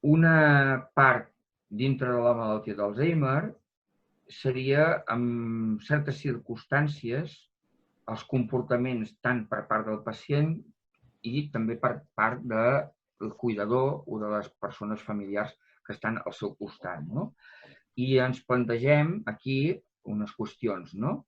una part dintre de la malaltia d'Alzheimer seria, en certes circumstàncies, els comportaments tant per part del pacient i també per part del cuidador o de les persones familiars que estan al seu costat, no? I ens plantegem aquí unes qüestions, no?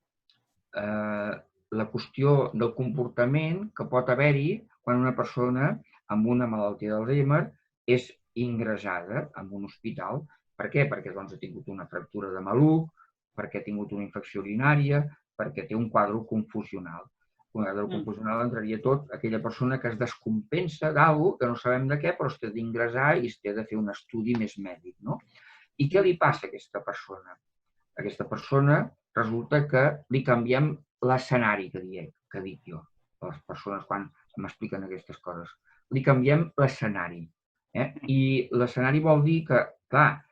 La qüestió del comportament que pot haver-hi quan una persona amb una malaltia d'Alzheimer és ingressada en un hospital. Per què? Perquè doncs, ha tingut una fractura de maluc, perquè ha tingut una infecció urinària, perquè té un quadre confusional. Un quadre confusional entraria tot aquella persona que es descompensa d'alguna cosa que no sabem de què, però es té d'ingressar i es té de fer un estudi més mèdic, no? I què li passa a aquesta persona? Aquesta persona resulta que li canviem l'escenari, que dic jo, a les persones quan m'expliquen aquestes coses. Li canviem l'escenari. I l'escenari vol dir que, clar,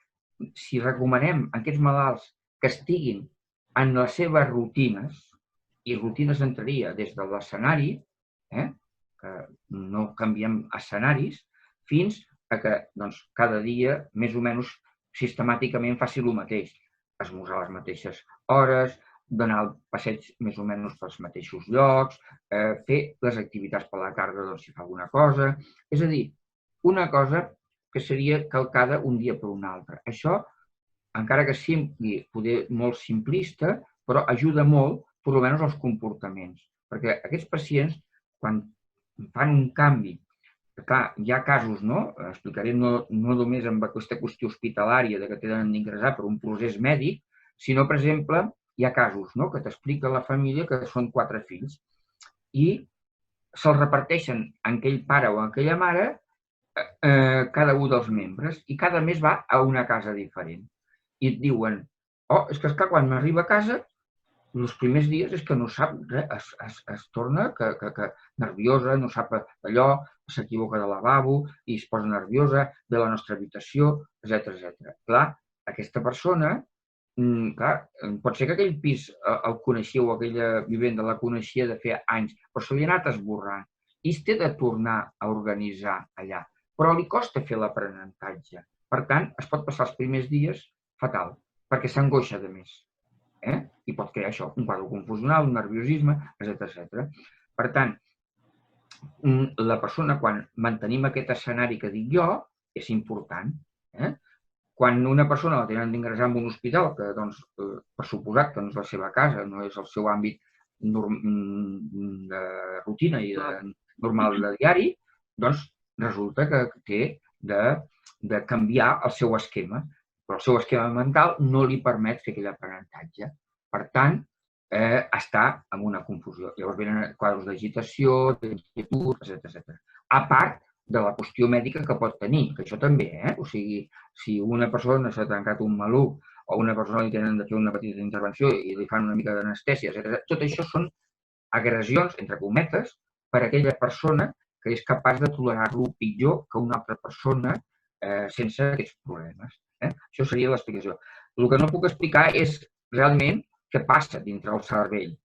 si recomanem a aquests malalts que estiguin en les seves rutines, i rutines entraria des de l'escenari, que no canviem escenaris, fins a que doncs, cada dia, més o menys, sistemàticament faci el mateix. Esmorzar a les mateixes hores, donar el passeig més o menys pels mateixos llocs, fer les activitats per la tarda doncs, si fa alguna cosa. És a dir, una cosa que seria calcada un dia per un altre. Això, encara que sigui poder molt simplista, però ajuda molt, per almenys, als comportaments. Perquè aquests pacients, quan fan un canvi, clar, hi ha casos, no? Explicaré no només amb aquesta qüestió hospitalària de que tenen d'ingressar per un procés mèdic, sinó, per exemple, hi ha casos que t'explica la família que són 4 fills i se'ls reparteixen en aquell pare o en aquella mare cada un dels membres i cada mes va a una casa diferent. I et diuen, és que esclar, quan m'arriba a casa, els primers dies és que no sap res, es torna nerviosa, no sap allò, s'equivoca de lavabo i es posa nerviosa, ve a la nostra habitació, etc. Clar, aquesta persona, pot ser que aquell pis el coneixia o aquella vivenda la coneixia de fer anys, però se li ha anat esborrant i es té de tornar a organitzar allà. Però li costa fer l'aprenentatge. Per tant, es pot passar els primers dies fatal, perquè s'angoixa de més. I pot crear això, un quadre confusional, un nerviosisme, etc. Per tant, la persona, quan mantenim aquest escenari que dic jo, és important. Quan una persona la tenen d'ingressar en un hospital, que per suposat que no és la seva casa, no és el seu àmbit de rutina i normal de diari, doncs resulta que té de canviar el seu esquema. Però el seu esquema mental no li permet fer aquell aprenentatge. Per tant, està en una confusió. Llavors venen quadres d'agitació, d'inquietud, etc. A part de la qüestió mèdica que pot tenir, que això també, O sigui, si una persona s'ha trencat un maluc o una persona li tenen de fer una petita intervenció i li fan una mica d'anestèsia, etc., tot això són agressions, entre cometes, per a aquella persona que és capaç de tolerar-lo pitjor que una altra persona sense aquests problemes. Això seria l'explicació. El que no puc explicar és realment què passa dintre el cervell.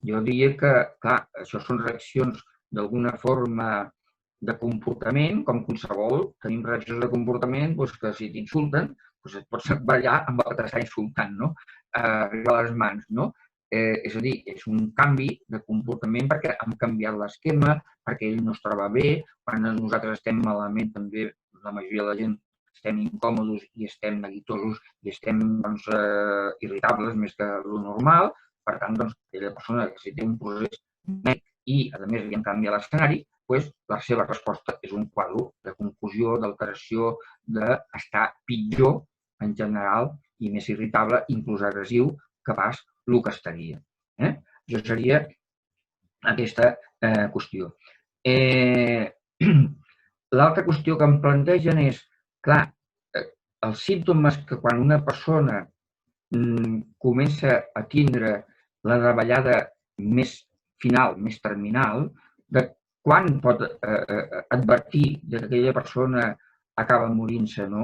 Jo diria que, clar, això són reaccions d'alguna forma de comportament, com qualsevol, tenim reaccions de comportament que si t'insulten et pots barallar amb el que t'està insultant, no? Arribar a les mans, no? És a dir, és un canvi de comportament perquè hem canviat l'esquema, perquè ell no es troba bé, quan nosaltres estem malament també, la majoria de la gent estem incòmodes i estem neguitosos i estem irritables més que el normal. Per tant, aquella persona que si té un procés mèdic i, a més, li han canviat l'escenari, la seva resposta és un quadre de confusió, d'alteració, d'estar pitjor en general i més irritable, inclús agressiu, que pas el que estaria. Això seria aquesta qüestió. L'altra qüestió que em plantegen és, clar, els símptomes que quan una persona comença a tindre la davallada més final, més terminal, de quan pot advertir que aquella persona acaba morint-se, no?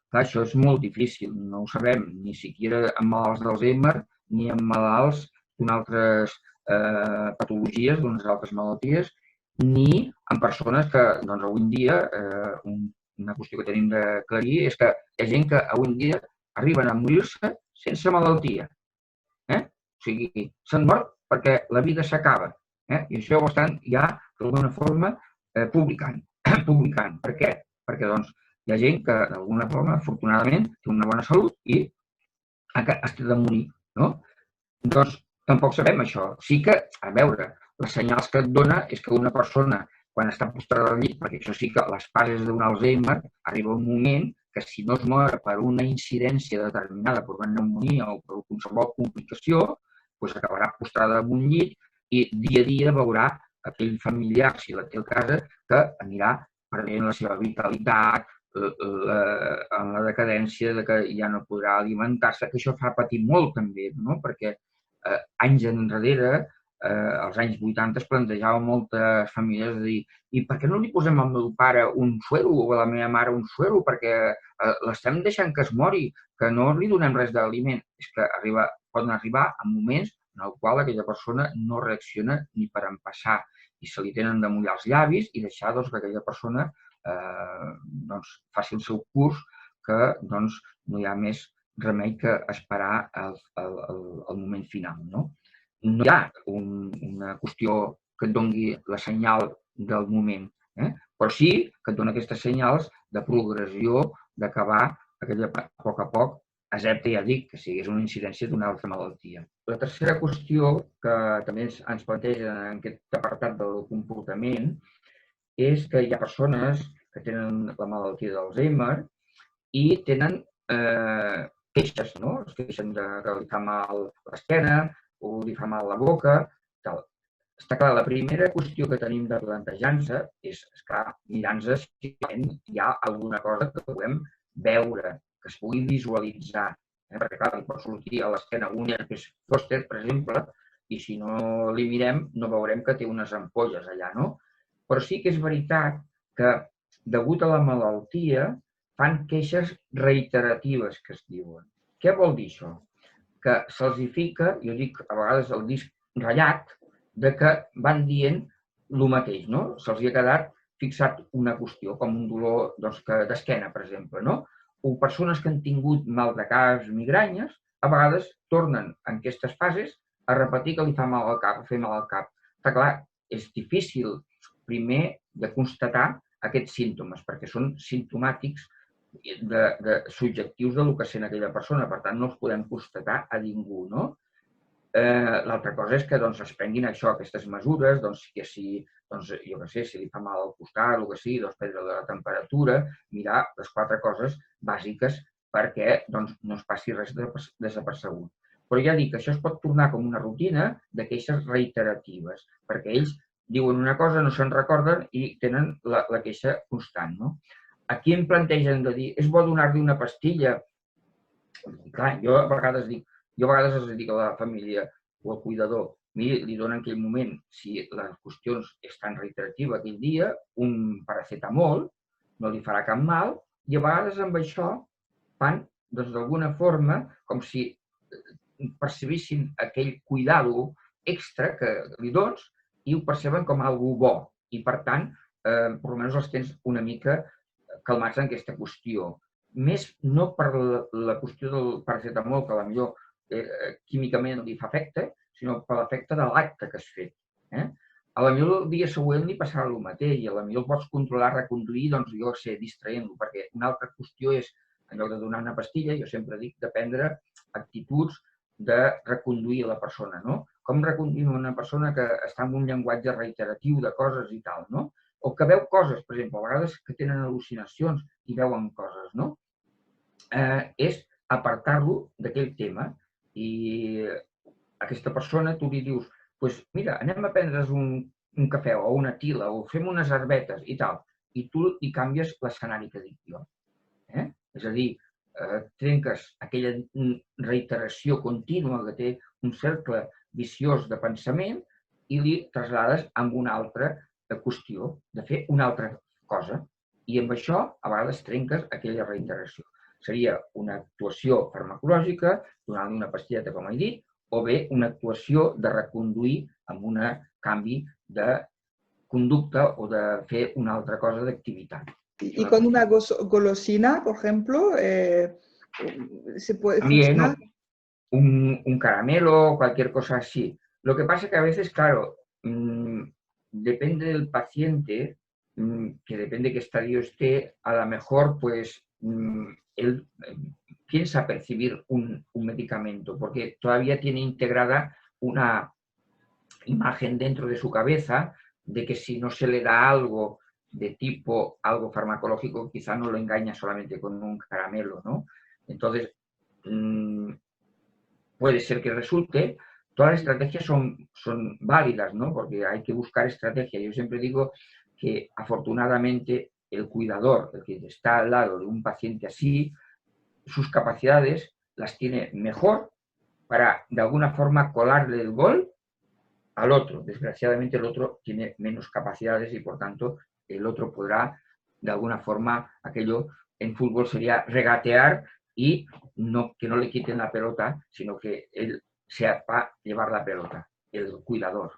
Clar, això és molt difícil, no ho sabem, ni siquiera amb malalts d'Alzheimer, ni amb malalts d'unes altres patologies, d'unes altres malalties, ni amb persones que avui en dia una qüestió que tenim d'aclarir és que hi ha gent que avui en dia arriben a morir-se sense malaltia. O sigui, s'han mort perquè la vida s'acaba. I això ho estan ja, d'alguna forma, publicant. Per què? Perquè doncs, hi ha gent que, d'alguna forma, afortunadament, té una bona salut i has de morir. No? Doncs tampoc sabem això. Sí que, a veure, les senyals que et dona és que una persona, quan està postrada al llit, perquè això sí que les fases d'un Alzheimer, arriba un moment que si no es mor per una incidència determinada, per una pneumònia o per qualsevol complicació, doncs acabarà postrada en un llit i dia a dia veurà aquell familiar, si la té a casa, que anirà perdent la seva vitalitat, en la decadència de que ja no podrà alimentar-se, que això fa patir molt també, no? Perquè anys enrere, als anys 80, es plantejava moltes famílies de dir i per què no li posem al meu pare un suero o a la meva mare un suero perquè l'estem deixant que es mori, que no li donem res d'aliment. És que poden arribar a moments en el qual aquella persona no reacciona ni per empassar i se li tenen de mullar els llavis i deixar que aquella persona faci el seu curs, que no hi ha més remei que esperar el moment final. No hi ha una qüestió que et doni la senyal del moment, però sí que et dona aquestes senyals de progressió, d'acabar a poc a poc, excepte, ja dic, que sigués una incidència d'una altra malaltia. La tercera qüestió que també ens planteja en aquest apartat del comportament és que hi ha persones que tenen la malaltia d'Alzheimer i tenen queixes, no? Es queixen que li fa mal l'esquena o li fa mal la boca, tal. Està clar, la primera qüestió que tenim de plantejar-nos és, esclar, mirant-nos si hi ha alguna cosa que puguem veure, que es pugui visualitzar. Perquè, clar, li pot sortir a l'esquena un herpes zòster, per exemple, i si no li mirem no veurem que té unes ampolles allà, no? Però sí que és veritat que, degut a la malaltia, fan queixes reiteratives, que es diuen. Què vol dir això? Que se'ls fica, jo dic a vegades el disc ratllat, de que van dient el mateix, no? Se'ls ha quedat fixat una qüestió, com un dolor d'esquena, per exemple, no? O persones que han tingut mal de caps, migranyes, a vegades tornen en aquestes fases a repetir que li fa mal al cap, a fer mal al cap. Està clar, és difícil primer de constatar aquests símptomes, perquè són simptomàtics subjectius del que sent aquella persona, per tant no els podem constatar a ningú, no? L'altra cosa és que es prenguin aquestes mesures, que si, jo què sé, si li fa mal al costat, el que sigui, prendre la temperatura, mirar les 4 coses bàsiques perquè no es passi res desapercebut. Però ja dic que això es pot tornar com una rutina de queixes reiteratives, perquè ells diuen una cosa, no se'n recorden i tenen la queixa constant, no? Aquí em plantegen de dir, és bo donar-li una pastilla? Clar, jo a vegades els dic a la família o al cuidador, miri, li dona en aquell moment, si les qüestions estan reiteratives aquell dia, un paracetamol, no li farà cap mal, i a vegades amb això fan, d'alguna forma, com si percebissin aquell cuidado extra que li dones i ho perceben com algo bo. I, per tant, almenys els tens una mica calmats en aquesta qüestió. Més no per la qüestió del paracetamol, que potser químicament li fa efecte, sinó per l'efecte de l'acte que has fet. Potser el dia següent li passarà el mateix i potser el pots controlar, reconduir, jo sé, distraient-lo, perquè una altra qüestió és, en lloc de donar una pastilla, jo sempre dic de prendre actituds de reconduir la persona, no? Com reconduïm una persona que està en un llenguatge reiteratiu de coses i tal, no? O que veu coses, per exemple, a vegades que tenen al·lucinacions i veuen coses, no? És apartar-lo d'aquell tema i aquesta persona tu li dius, doncs mira, anem a prendre's un cafè o una tila o fem unes herbetes i tal, i tu li canvies l'escenari que dic jo. És a dir, trenques aquella reiteració contínua que té un cercle viciós de pensament i li traslades amb una altra qüestió de fer una altra cosa. I amb això, a vegades, trenques aquella reiteració. Seria una actuació farmacològica, donant-li una pastilleta, com he dit, o bé una actuació de reconduir amb un canvi de conducta o de fer una altra cosa d'activitat. Y con una golosina, por ejemplo, se puede También funcionar. un caramelo, cualquier cosa así. Lo que pasa es que a veces, claro, depende del paciente, que depende qué estadio esté, a lo mejor pues él piensa percibir un medicamento, porque todavía tiene integrada una imagen dentro de su cabeza de que si no se le da algo de tipo algo farmacológico, quizá no lo engaña solamente con un caramelo, ¿no? Entonces, puede ser que resulte. Todas las estrategias son válidas, ¿no? Porque hay que buscar estrategias. Yo siempre digo que afortunadamente el cuidador, el que está al lado de un paciente así, sus capacidades las tiene mejor para de alguna forma colarle el gol al otro. Desgraciadamente el otro tiene menos capacidades y por tanto el otro podrá de alguna forma, aquello en fútbol sería regatear y no, que no le quiten la pelota, sino que él sepa llevar la pelota, el cuidador.